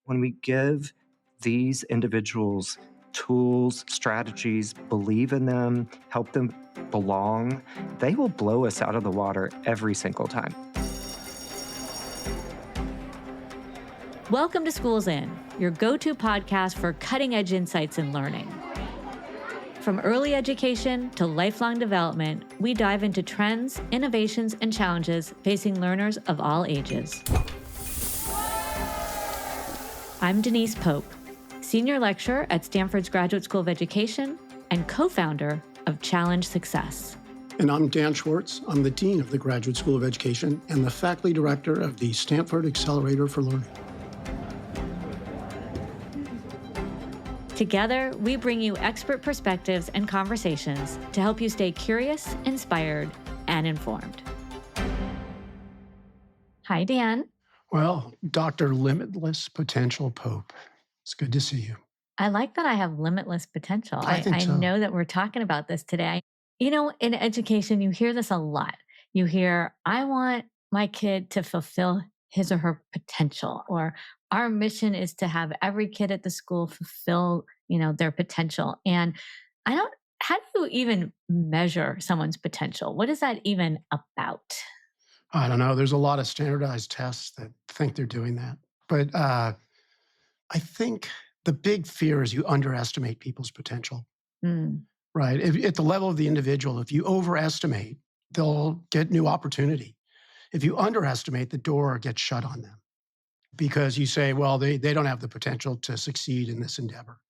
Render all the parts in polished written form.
When we give these individuals tools, strategies, believe in them, help them belong, they will blow us out of the water every single time. Welcome to Schools In, your go-to podcast for cutting-edge insights in learning. From early education to lifelong development, we dive into trends, innovations, and challenges facing learners of all ages. I'm Denise Pope, Senior Lecturer at Stanford's Graduate School of Education and co-founder of Challenge Success. And I'm Dan Schwartz. I'm the Dean of the Graduate School of Education and the Faculty Director of the Stanford Accelerator for Learning. Together, we bring you expert perspectives and conversations to help you stay curious, inspired, and informed. Hi, Dan. Well, Dr. Limitless Potential Pope, it's good to see you. I like that I have limitless potential. I think so. know that we're talking about this today. You know, in education, you hear this a lot. You hear, I want my kid to fulfill his or her potential, or our mission is to have every kid at the school fulfill, their potential. And how do you even measure someone's potential? What is that even about? I don't know. There's a lot of standardized tests that think they're doing that. But I think the big fear is you underestimate people's potential, right? At the level of the individual, if you overestimate, they'll get new opportunity. If you underestimate, the door gets shut on them because you say, well, they don't have the potential to succeed in this endeavor.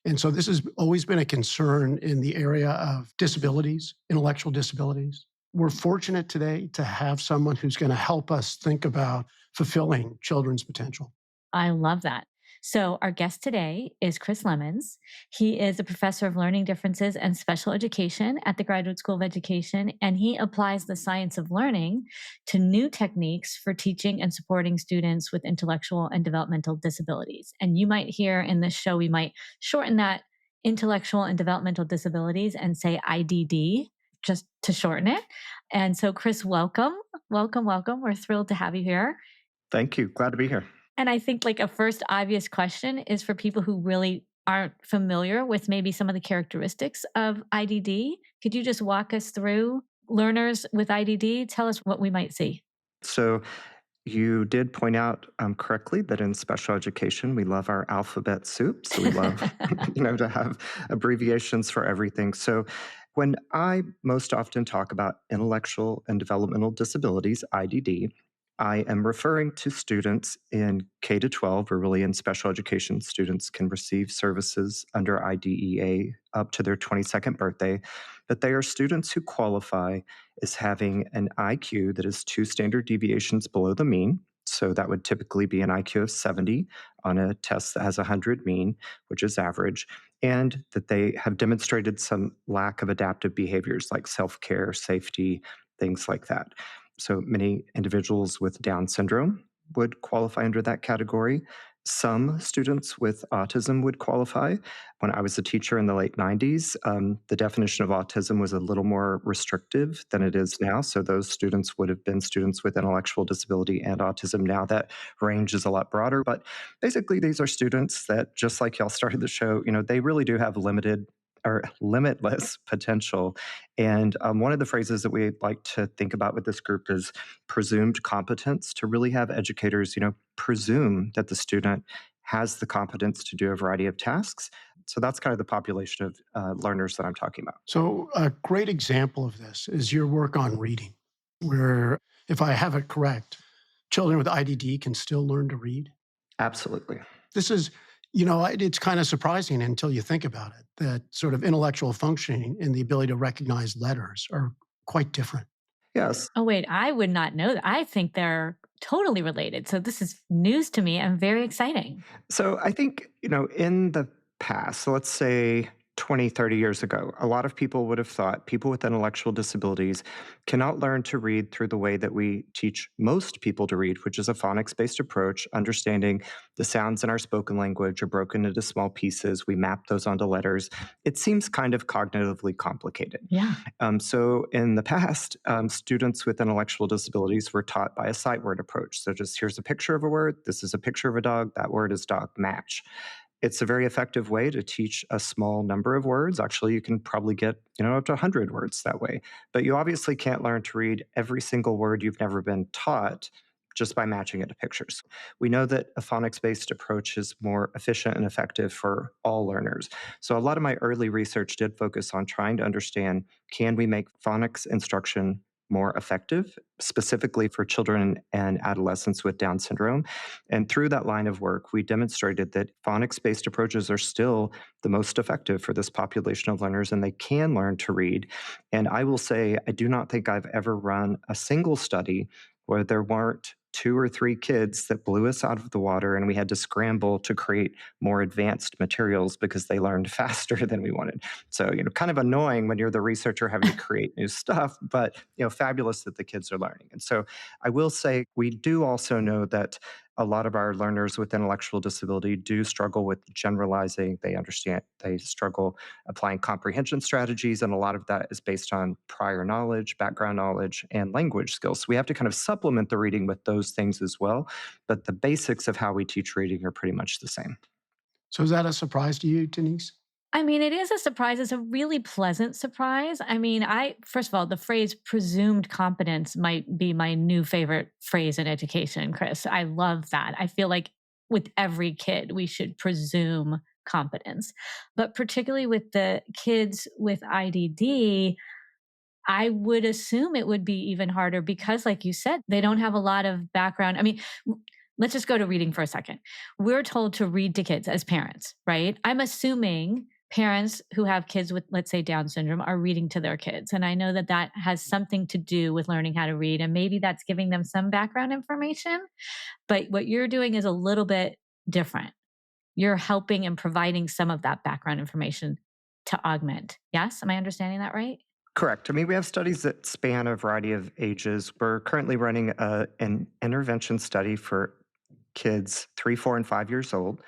And so this has always been a concern in the area of disabilities, intellectual disabilities. We're fortunate today to have someone who's going to help us think about fulfilling children's potential. I love that. So our guest today is Chris Lemons. He is a professor of learning differences and special education at the Graduate School of Education, and he applies the science of learning to new techniques for teaching and supporting students with intellectual and developmental disabilities. And you might hear in this show, we might shorten that intellectual and developmental disabilities and say IDD, just to shorten it. And so Chris, welcome. We're thrilled to have you here. Thank you. Glad to be here. And I think a first obvious question is for people who really aren't familiar with maybe some of the characteristics of IDD. Could you just walk us through learners with IDD? Tell us what we might see. So you did point out correctly that in special education, we love our alphabet soup. So we love, to have abbreviations for everything. So when I most often talk about intellectual and developmental disabilities, IDD, I am referring to students in K-12, or really in special education, students can receive services under IDEA up to their 22nd birthday, but they are students who qualify as having an IQ that is 2 standard deviations below the mean. So that would typically be an IQ of 70 on a test that has 100 mean, which is average, and that they have demonstrated some lack of adaptive behaviors like self-care, safety, things like that. So many individuals with Down syndrome would qualify under that category. Some students with autism would qualify. When I was a teacher in the late 90s, the definition of autism was a little more restrictive than it is now. So those students would have been students with intellectual disability and autism. Now that range is a lot broader. But basically, these are students that, just like y'all started the show, they really do have limited or limitless potential. And one of the phrases that we like to think about with this group is presumed competence, to really have educators, presume that the student has the competence to do a variety of tasks. So that's kind of the population of learners that I'm talking about. So a great example of this is your work on reading, where, if I have it correct, children with IDD can still learn to read. Absolutely. This is it's kind of surprising until you think about it, that sort of intellectual functioning and the ability to recognize letters are quite different. Yes. Oh, wait, I would not know that. I think they're totally related. So this is news to me and very exciting. So I think, in the past, so let's say 20, 30 years ago, a lot of people would have thought people with intellectual disabilities cannot learn to read through the way that we teach most people to read, which is a phonics based approach, understanding the sounds in our spoken language are broken into small pieces. We map those onto letters. It seems kind of cognitively complicated. Yeah. So in the past, students with intellectual disabilities were taught by a sight word approach. So just here's a picture of a word. This is a picture of a dog. That word is dog, match. It's a very effective way to teach a small number of words. Actually, you can probably get, up to 100 words that way. But you obviously can't learn to read every single word you've never been taught just by matching it to pictures. We know that a phonics-based approach is more efficient and effective for all learners. So a lot of my early research did focus on trying to understand, can we make phonics instruction more effective, specifically for children and adolescents with Down syndrome. And through that line of work, we demonstrated that phonics-based approaches are still the most effective for this population of learners, and they can learn to read. And I will say, I do not think I've ever run a single study where there weren't 2 or 3 kids that blew us out of the water and we had to scramble to create more advanced materials because they learned faster than we wanted. So, kind of annoying when you're the researcher having to create new stuff, but, fabulous that the kids are learning. And so I will say we do also know that a lot of our learners with intellectual disability do struggle with generalizing. They struggle applying comprehension strategies, and a lot of that is based on prior knowledge, background knowledge, and language skills. So we have to kind of supplement the reading with those things as well. But the basics of how we teach reading are pretty much the same. So is that a surprise to you, Denise? I mean, it is a surprise. It's a really pleasant surprise. I mean, first of all, the phrase presumed competence might be my new favorite phrase in education, Chris. I love that. I feel like with every kid, we should presume competence. But particularly with the kids with IDD, I would assume it would be even harder because, like you said, they don't have a lot of background. I mean, let's just go to reading for a second. We're told to read to kids as parents, right? I'm assuming parents who have kids with, let's say, Down syndrome are reading to their kids. And I know that that has something to do with learning how to read. And maybe that's giving them some background information. But what you're doing is a little bit different. You're helping and providing some of that background information to augment. Yes? Am I understanding that right? Correct. I mean, we have studies that span a variety of ages. We're currently running an intervention study for kids 3, 4, and 5 years old.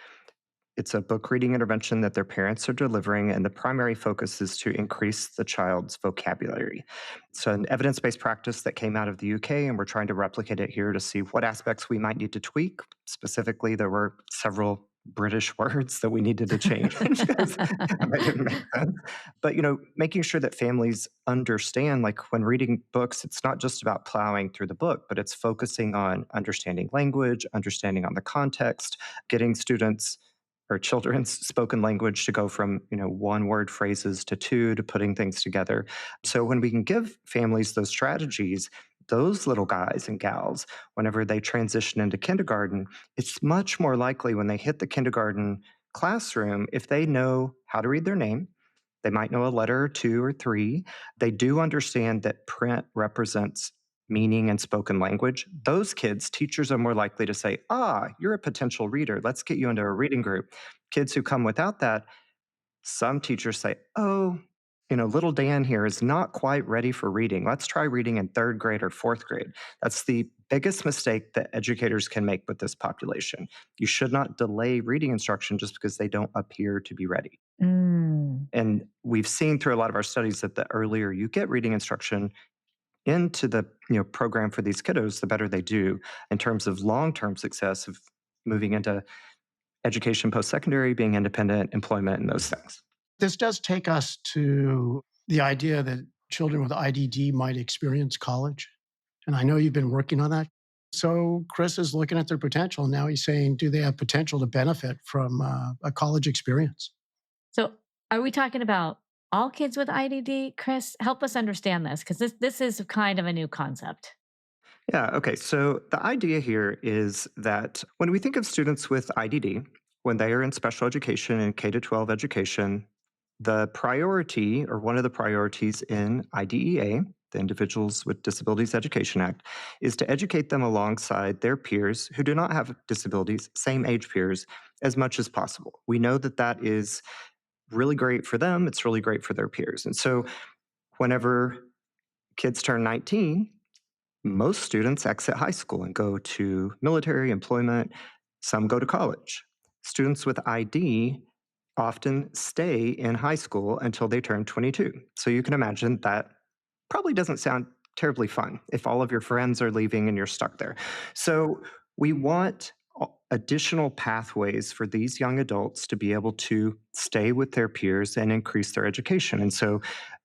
It's a book reading intervention that their parents are delivering, and the primary focus is to increase the child's vocabulary. It's an evidence based practice that came out of the UK, and we're trying to replicate it here to see what aspects we might need to tweak. Specifically, there were several British words that we needed to change because that didn't make sense. But making sure that families understand, like when reading books, it's not just about plowing through the book, but it's focusing on understanding language, understanding on the context, getting students or children's spoken language to go from one word phrases to two, to putting things together. So when we can give families those strategies, those little guys and gals, whenever they transition into kindergarten, it's much more likely when they hit the kindergarten classroom, if they know how to read their name, they might know a letter or 2 or 3. They do understand that print represents meaning and spoken language. Those kids, teachers are more likely to say, you're a potential reader. Let's get you into a reading group. Kids who come without that, some teachers say, little Dan here is not quite ready for reading. Let's try reading in 3rd grade or 4th grade. That's the biggest mistake that educators can make with this population. You should not delay reading instruction just because they don't appear to be ready. Mm. And we've seen through a lot of our studies that the earlier you get reading instruction into the program for these kiddos, the better they do in terms of long-term success of moving into education post-secondary, being independent, employment, and those things. This does take us to the idea that children with IDD might experience college. And I know you've been working on that. So Chris is looking at their potential. And now he's saying, do they have potential to benefit from a college experience? So are we talking about all kids with IDD? Chris, help us understand this because this is kind of a new concept. Yeah, okay. So the idea here is that when we think of students with IDD, when they are in special education and K-12 education, the priority, or one of the priorities in IDEA, the Individuals with Disabilities Education Act, is to educate them alongside their peers who do not have disabilities, same age peers, as much as possible. We know that that is really great for them. It's really great for their peers. And so whenever kids turn 19, most students exit high school and go to military employment. Some go to college. Students with ID often stay in high school until they turn 22. So you can imagine that probably doesn't sound terribly fun if all of your friends are leaving and you're stuck there. So we want additional pathways for these young adults to be able to stay with their peers and increase their education. And so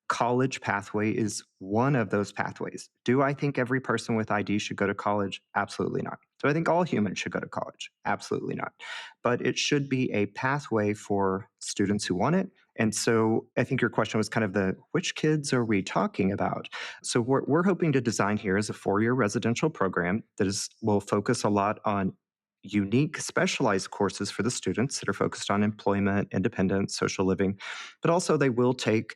college pathway is one of those pathways. Do I think every person with ID should go to college? Absolutely not. Do I think all humans should go to college? Absolutely not. But it should be a pathway for students who want it. And so I think your question was kind of the which kids are we talking about? So what we're hoping to design here is a 4-year residential program that will focus a lot on unique specialized courses for the students that are focused on employment, independence, social living, but also they will take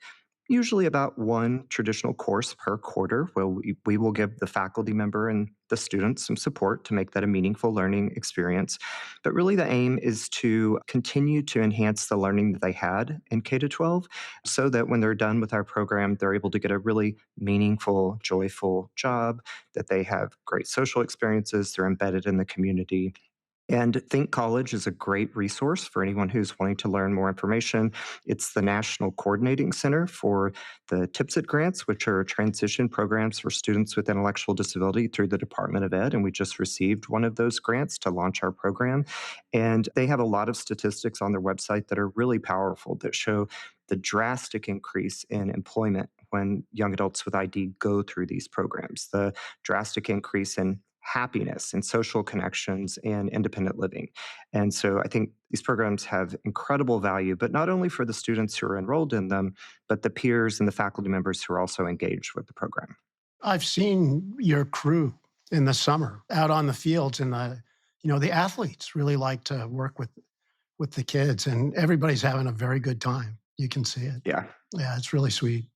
usually about one traditional course per quarter where we will give the faculty member and the students some support to make that a meaningful learning experience. But really the aim is to continue to enhance the learning that they had in K to 12 so that when they're done with our program, they're able to get a really meaningful, joyful job, that they have great social experiences, they're embedded in the community. And Think College is a great resource for anyone who's wanting to learn more information. It's the National Coordinating Center for the TIPSIT grants, which are transition programs for students with intellectual disability through the Department of Ed. And we just received one of those grants to launch our program. And they have a lot of statistics on their website that are really powerful that show the drastic increase in employment when young adults with ID go through these programs, the drastic increase in happiness and social connections and independent living. And so I think these programs have incredible value, but not only for the students who are enrolled in them, but the peers and the faculty members who are also engaged with the program. I've seen your crew in the summer out on the fields, and the athletes really like to work with the kids, and everybody's having a very good time. You can see it. Yeah, Yeah, it's really sweet.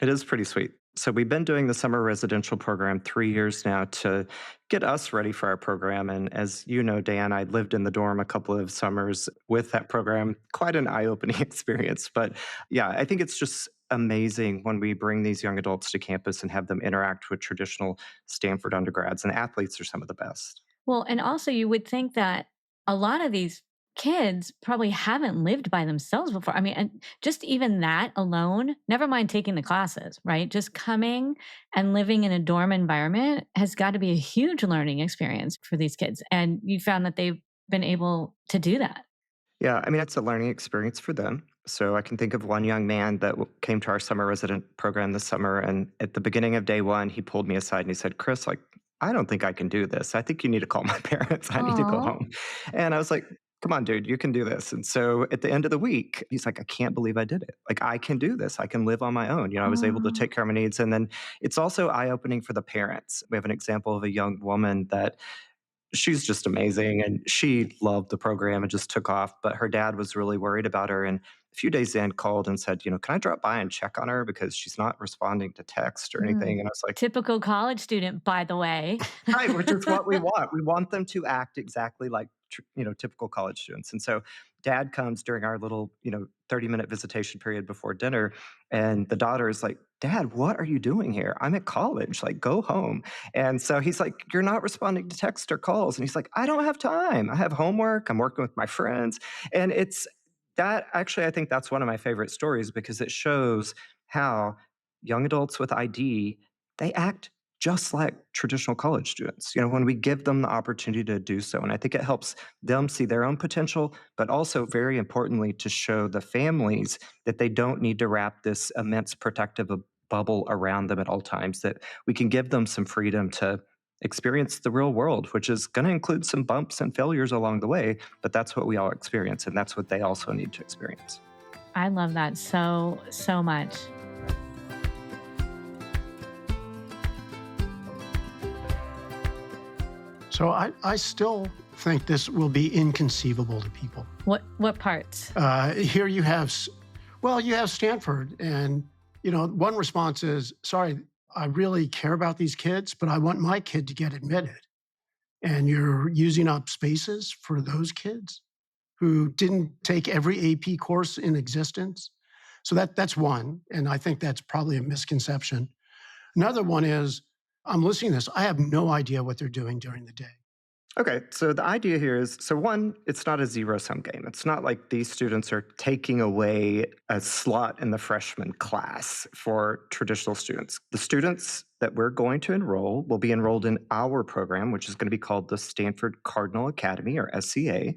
it is pretty sweet. So we've been doing the summer residential program 3 years now to get us ready for our program. And as you know, Dan, I lived in the dorm a couple of summers with that program. Quite an eye-opening experience. But yeah, I think it's just amazing when we bring these young adults to campus and have them interact with traditional Stanford undergrads. And athletes are some of the best. Well, and also you would think that a lot of these kids probably haven't lived by themselves before. I mean, and just even that alone, never mind taking the classes, right? Just coming and living in a dorm environment has got to be a huge learning experience for these kids. And you found that they've been able to do that. Yeah, I mean, it's a learning experience for them. So I can think of one young man that came to our summer resident program this summer. And at the beginning of day one, he pulled me aside and he said, Chris, like, I don't think I can do this. I think you need to call my parents. I need to go Oh. home. And I was like, come on, dude, you can do this. And so at the end of the week, he's like, I can't believe I did it. Like, I can do this. I can live on my own. I was able to Oh. take care of my needs. And then it's also eye opening for the parents. We have an example of a young woman that she's just amazing and she loved the program and just took off, but her dad was really worried about her, and a few days in called and said, can I drop by and check on her because she's not responding to text or anything? Mm. And I was like, Typical college student, by the way. right, which is what we want. We want them to act exactly like typical college students. And so dad comes during our little 30-minute visitation period before dinner, and the daughter is like, Dad, what are you doing here? I'm at college, like, go home. And so he's like, you're not responding to text or calls. And he's like, I don't have time, I have homework, I'm working with my friends. And it's that actually, I think that's one of my favorite stories because it shows how young adults with ID, they act just like traditional college students, when we give them the opportunity to do so. And I think it helps them see their own potential, but also very importantly, to show the families that they don't need to wrap this immense protective bubble around them at all times, that we can give them some freedom to experience the real world, which is going to include some bumps and failures along the way, but that's what we all experience. And that's what they also need to experience. I love that so, so much. So I still think this will be inconceivable to people. What parts? Here you have, you have Stanford, and one response is, sorry, I really care about these kids, but I want my kid to get admitted. And you're using up spaces for those kids. who didn't take every AP course in existence. So that's one, and I think that's probably a misconception. Another one is I'm listening to this. I have no idea what they're doing during the day. Okay, so the idea here is so one, it's not a zero sum game. It's not like these students are taking away a slot in the freshman class for traditional students. The students that we're going to enroll will be enrolled in our program, which is going to be called the Stanford Cardinal Academy or SCA.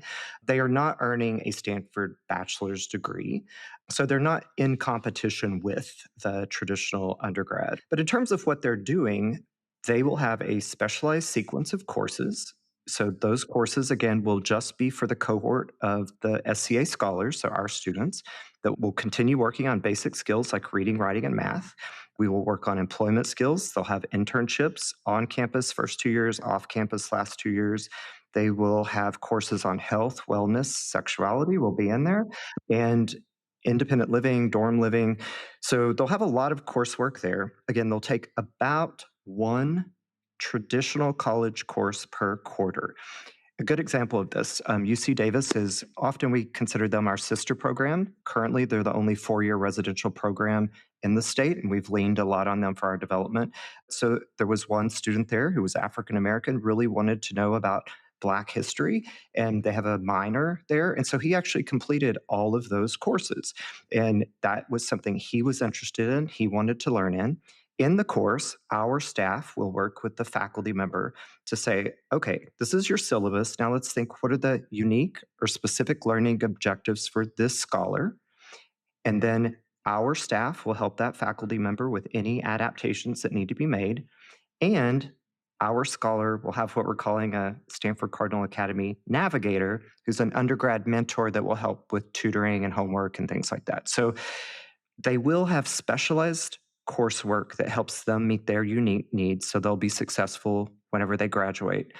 They are not earning a Stanford bachelor's degree. So they're not in competition with the traditional undergrad. But in terms of what they're doing, they will have a specialized sequence of courses. So those courses, again, will just be for the cohort of the SCA scholars, so our students, that will continue working on basic skills like reading, writing, and math. We will work on employment skills. They'll have internships on campus first 2 years, off campus last 2 years. They will have courses on health, wellness, sexuality will be in there, and independent living, dorm living. So they'll have a lot of coursework there. Again, they'll take about one traditional college course per quarter. A good example of this, UC Davis is often we consider them our sister program. Currently, they're the only 4-year residential program in the state, and we've leaned a lot on them for our development. So there was one student there who was African American, really wanted to know about Black history, and they have a minor there. And so he actually completed all of those courses. And that was something he was interested in, he wanted to learn in. In the course, our staff will work with the faculty member to say, okay, this is your syllabus. Now let's think what are the unique or specific learning objectives for this scholar? And then our staff will help that faculty member with any adaptations that need to be made. And our scholar will have what we're calling a Stanford Cardinal Academy navigator, who's an undergrad mentor that will help with tutoring and homework and things like that. So they will have specialized coursework that helps them meet their unique needs so they'll be successful whenever they graduate.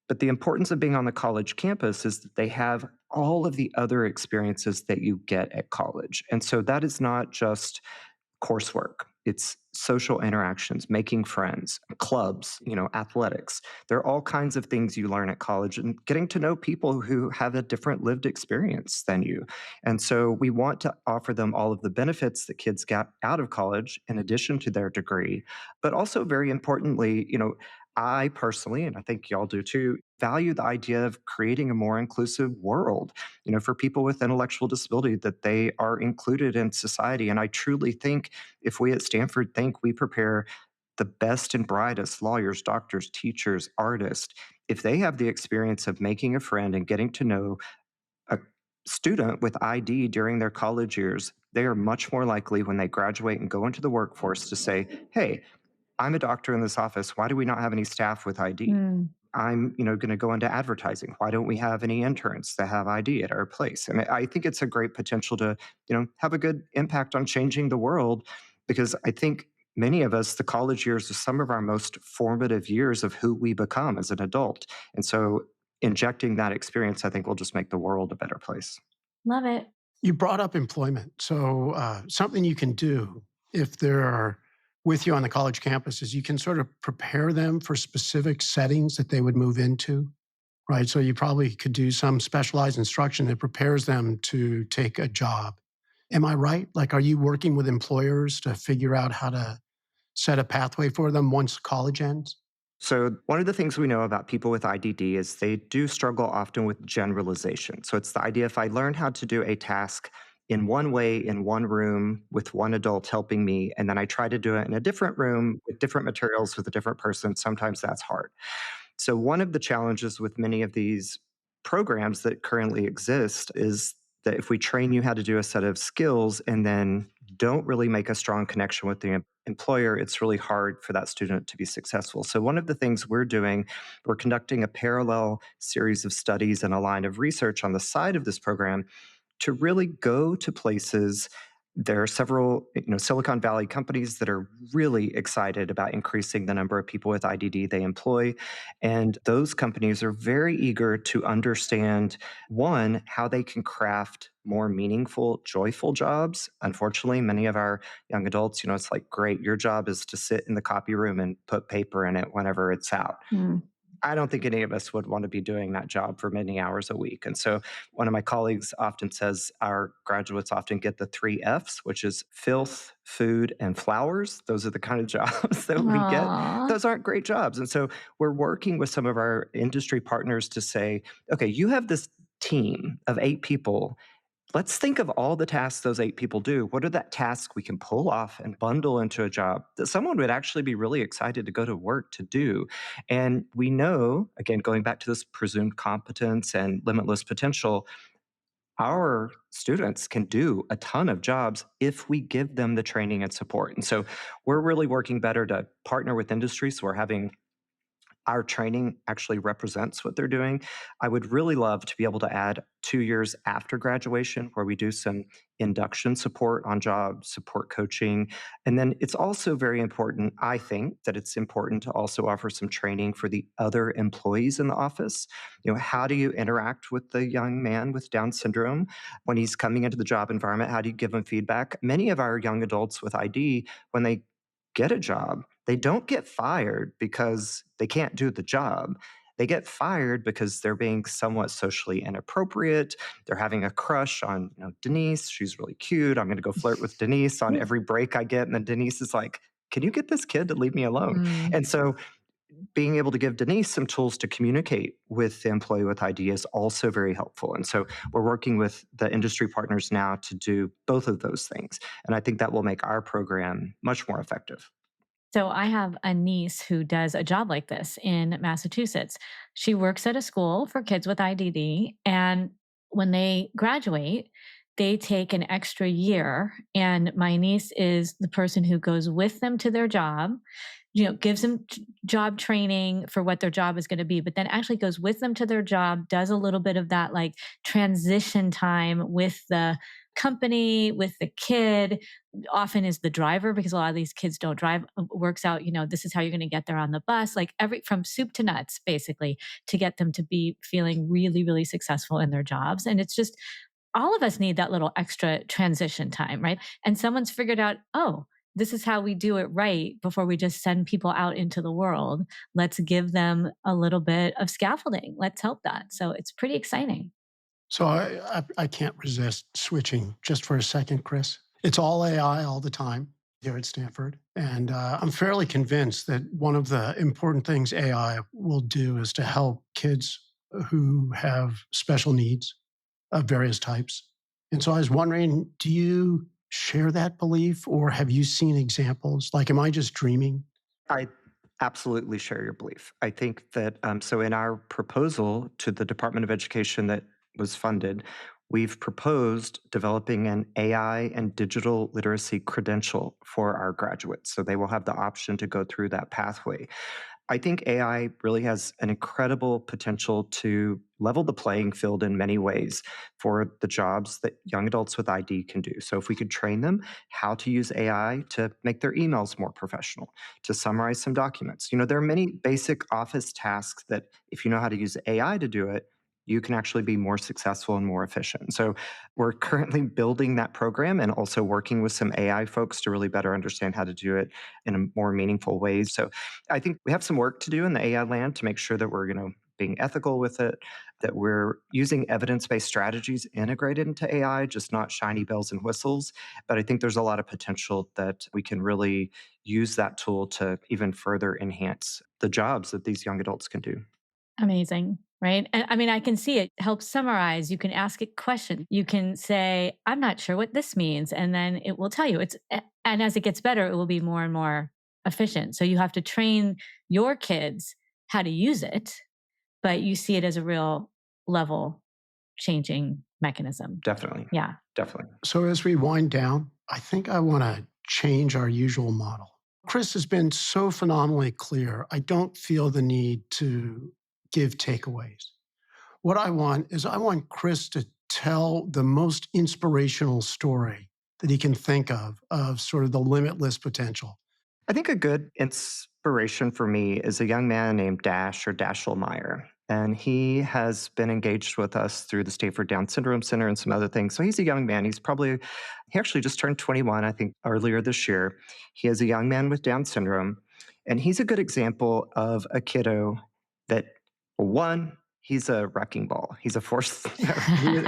But the importance of being on the college campus is that they have all of the other experiences that you get at college. And so that is not just coursework. It's social interactions, making friends, clubs, athletics. There are all kinds of things you learn at college and getting to know people who have a different lived experience than you. And so we want to offer them all of the benefits that kids get out of college in addition to their degree. But also, very importantly, I personally, and I think y'all do too, value the idea of creating a more inclusive world, for people with intellectual disability, that they are included in society. And I truly think if we at Stanford think we prepare the best and brightest lawyers, doctors, teachers, artists, if they have the experience of making a friend and getting to know a student with ID during their college years, they are much more likely when they graduate and go into the workforce to say, hey, I'm a doctor in this office. Why do we not have any staff with ID? Mm. I'm, going to go into advertising. Why don't we have any interns that have ID at our place? And I think it's a great potential to, have a good impact on changing the world, because I think many of us, the college years are some of our most formative years of who we become as an adult. And so injecting that experience, I think, will just make the world a better place. Love it. You brought up employment. So, something you can do if they're with you on the college campus is you can sort of prepare them for specific settings that they would move into, right? So, you probably could do some specialized instruction that prepares them to take a job. Am I right? Like, are you working with employers to figure out how to set a pathway for them once college ends? So, one of the things we know about people with IDD is they do struggle often with generalization. So, it's the idea if I learn how to do a task in one way, in one room, with one adult helping me, and then I try to do it in a different room with different materials with a different person, sometimes that's hard. So, one of the challenges with many of these programs that currently exist is that if we train you how to do a set of skills and then don't really make a strong connection with the employer, it's really hard for that student to be successful. So, one of the things we're doing, we're conducting a parallel series of studies and a line of research on the side of this program to really go to places. There are several, Silicon Valley companies that are really excited about increasing the number of people with IDD they employ. And those companies are very eager to understand, one, how they can craft more meaningful, joyful jobs. Unfortunately, many of our young adults, it's like, great, your job is to sit in the copy room and put paper in it whenever it's out. Mm. I don't think any of us would want to be doing that job for many hours a week. And so one of my colleagues often says our graduates often get the three F's, which is filth, food, and flowers. Those are the kind of jobs that we get. Aw. Those aren't great jobs. And so we're working with some of our industry partners to say, okay, you have this team of 8 people. Let's think of all the tasks those 8 people do. What are that tasks we can pull off and bundle into a job that someone would actually be really excited to go to work to do? And we know, again, going back to this presumed competence and limitless potential, our students can do a ton of jobs if we give them the training and support. And so we're really working better to partner with industry. So we're having our training actually represents what they're doing. I would really love to be able to add 2 years after graduation where we do some induction support on job support coaching. And then it's also very important, I think, that it's important to also offer some training for the other employees in the office. How do you interact with the young man with Down syndrome when he's coming into the job environment? How do you give him feedback? Many of our young adults with ID, when they get a job, they don't get fired because they can't do the job. They get fired because they're being somewhat socially inappropriate. They're having a crush on, Denise. She's really cute. I'm going to go flirt with Denise on every break I get. And then Denise is like, can you get this kid to leave me alone? Mm. And so being able to give Denise some tools to communicate with the employee with ID is also very helpful. And so we're working with the industry partners now to do both of those things. And I think that will make our program much more effective. So I have a niece who does a job like this in Massachusetts. She works at a school for kids with IDD, and when they graduate, they take an extra year, and my niece is the person who goes with them to their job, gives them job training for what their job is going to be, but then actually goes with them to their job, does a little bit of that like transition time with the company, with the kid, often is the driver because a lot of these kids don't drive, works out, this is how you're going to get there on the bus, like every from soup to nuts, basically, to get them to be feeling really, really successful in their jobs. And it's just all of us need that little extra transition time, right? And someone's figured out, oh, this is how we do it right before we just send people out into the world. Let's give them a little bit of scaffolding. Let's help that. So it's pretty exciting. So I can't resist switching just for a second, Chris. It's all AI all the time here at Stanford. And I'm fairly convinced that one of the important things AI will do is to help kids who have special needs of various types. And so I was wondering, do you share that belief or have you seen examples? Like, am I just dreaming? I absolutely share your belief. I think that so in our proposal to the Department of Education that was funded, we've proposed developing an AI and digital literacy credential for our graduates. So they will have the option to go through that pathway. I think AI really has an incredible potential to level the playing field in many ways for the jobs that young adults with ID can do. So, if we could train them how to use AI to make their emails more professional, to summarize some documents. There are many basic office tasks that, if you know how to use AI to do it, you can actually be more successful and more efficient. So, we're currently building that program and also working with some AI folks to really better understand how to do it in a more meaningful way. So, I think we have some work to do in the AI land to make sure that we're, being ethical with it, that we're using evidence-based strategies integrated into AI, just not shiny bells and whistles. But I think there's a lot of potential that we can really use that tool to even further enhance the jobs that these young adults can do. Amazing. Right. And I mean, I can see it helps summarize. You can ask it questions. You can say, I'm not sure what this means. And then it will tell you and as it gets better, it will be more and more efficient. So you have to train your kids how to use it, but you see it as a real level changing mechanism. Definitely. Yeah. Definitely. So as we wind down, I think I want to change our usual model. Chris has been so phenomenally clear. I don't feel the need to give takeaways. What I want Chris to tell the most inspirational story that he can think of sort of the limitless potential. I think a good inspiration for me is a young man named Dash or Dashiell Meyer. And he has been engaged with us through the Stanford Down Syndrome Center and some other things. So he's a young man. He actually just turned 21, I think, earlier this year. He is a young man with Down syndrome. And he's a good example of a kiddo that, well, one, he's a wrecking ball. He's a force.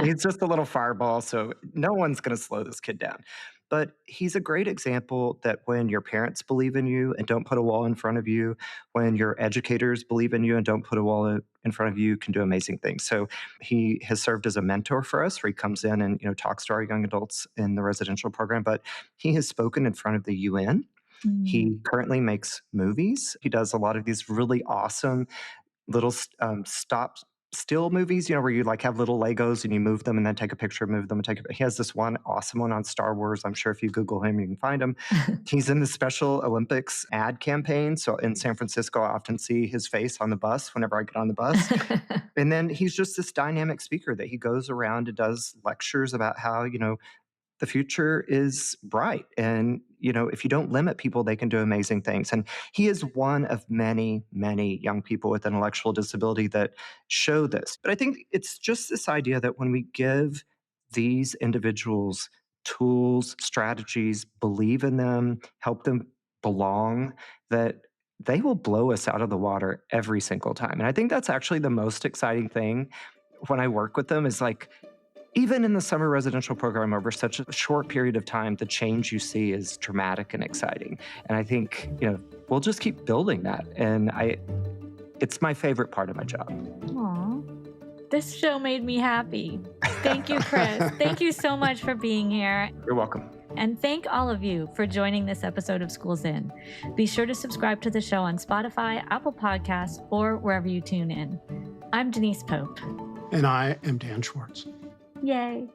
He's just a little fireball. So no one's going to slow this kid down. But he's a great example that when your parents believe in you and don't put a wall in front of you, when your educators believe in you and don't put a wall in front of you, you can do amazing things. So he has served as a mentor for us, where he comes in and talks to our young adults in the residential program. But he has spoken in front of the UN. He currently makes movies. He does a lot of these really awesome little stop still movies, where you like have little Legos and you move them and then take a picture, move them and take he has this one awesome one on Star Wars. I'm sure if you Google him, you can find him. He's in the Special Olympics ad campaign. So in San Francisco, I often see his face on the bus whenever I get on the bus. And then he's just this dynamic speaker that he goes around and does lectures about how, the future is bright. And, if you don't limit people, they can do amazing things. And he is one of many, many young people with intellectual disability that show this. But I think it's just this idea that when we give these individuals tools, strategies, believe in them, help them belong, that they will blow us out of the water every single time. And I think that's actually the most exciting thing when I work with them is like, even in the summer residential program over such a short period of time, the change you see is dramatic and exciting. And I think, we'll just keep building that. And it's my favorite part of my job. Aw, this show made me happy. Thank you, Chris. Thank you so much for being here. You're welcome. And thank all of you for joining this episode of Schools In. Be sure to subscribe to the show on Spotify, Apple Podcasts, or wherever you tune in. I'm Denise Pope. And I am Dan Schwartz. Yay.